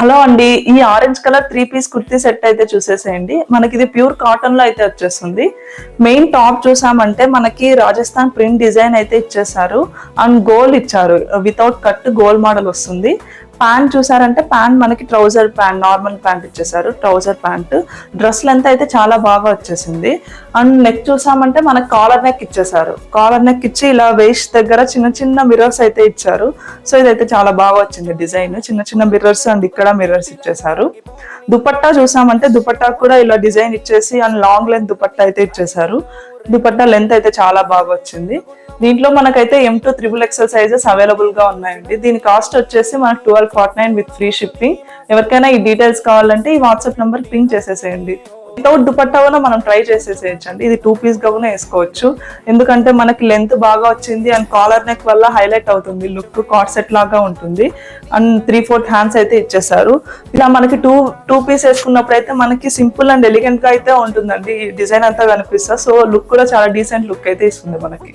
Hello అండి, ఈ orange colour 3 piece kurti set అయితే చూసేసేయండి. మనకి ఇది ప్యూర్ కాటన్ లో అయితే వచ్చేస్తుంది. మెయిన్ టాప్ చూసామంటే మనకి రాజస్థాన్ ప్రింట్ డిజైన్ అయితే ఇచ్చేసారు అండ్ గోల్డ్ ఇచ్చారు. వితౌట్ కట్ గోల్డ్ మోడల్ వస్తుంది. ప్యాంట్ చూసారంటే ప్యాంట్ మనకి ట్రౌజర్ ప్యాంట్, నార్మల్ ప్యాంట్ ఇచ్చేసారు. ట్రౌజర్ ప్యాంట్ డ్రెస్ లెంత్ అయితే చాలా బాగా వచ్చేసింది. అండ్ నెక్ చూసామంటే మనకి కాలర్ నెక్ ఇచ్చేసారు. కాలర్ నెక్ ఇచ్చి ఇలా వేస్ట్ దగ్గర చిన్న చిన్న మిర్రర్స్ అయితే ఇచ్చారు. సో ఇదైతే చాలా బాగా వచ్చింది డిజైన్. చిన్న చిన్న మిర్రర్స్ అండ్ ఇక్కడ మిర్రర్స్ ఇచ్చేసారు. దుపట్టా చూసామంటే దుపట్టా కూడా ఇలా డిజైన్ ఇచ్చేసి అండ్ లాంగ్ లెంత్ దుపట్టా అయితే ఇచ్చేసారు. దుపట్టా లెంత్ అయితే చాలా బాగా వచ్చింది. దీంట్లో మనకైతే M2 XXL సైజెస్ అవైలబుల్ గా ఉన్నాయండి. దీని కాస్ట్ వచ్చేసి మనకు 1249 విత్ ఫ్రీ షిప్పింగ్. ఎవరికైనా ఈ డీటెయిల్స్ కావాలంటే ఈ వాట్సాప్ నెంబర్ పింక్ చేసేసేయండి. వితౌట్ దుపట్టా కూడా మనం ట్రై చేసేసేయచ్చండి. ఇది 2 పీస్ గా కూడా వేసుకోవచ్చు. ఎందుకంటే మనకి లెంత్ బాగా వచ్చింది అండ్ కాలర్ నెక్ వల్ల హైలైట్ అవుతుంది. లుక్ కాట్ సెట్ లాగా ఉంటుంది. అండ్ 3/4 హ్యాండ్స్ అయితే ఇచ్చేసారు. ఇలా మనకి టూ పీస్ వేసుకున్నప్పుడు అయితే మనకి సింపుల్ అండ్ ఎలిగెంట్ గా అయితే ఉంటుందండి. ఈ డిజైన్ అంతా కనిపిస్తుంది. సో లుక్ కూడా చాలా డీసెంట్ లుక్ అయితే ఇస్తుంది మనకి.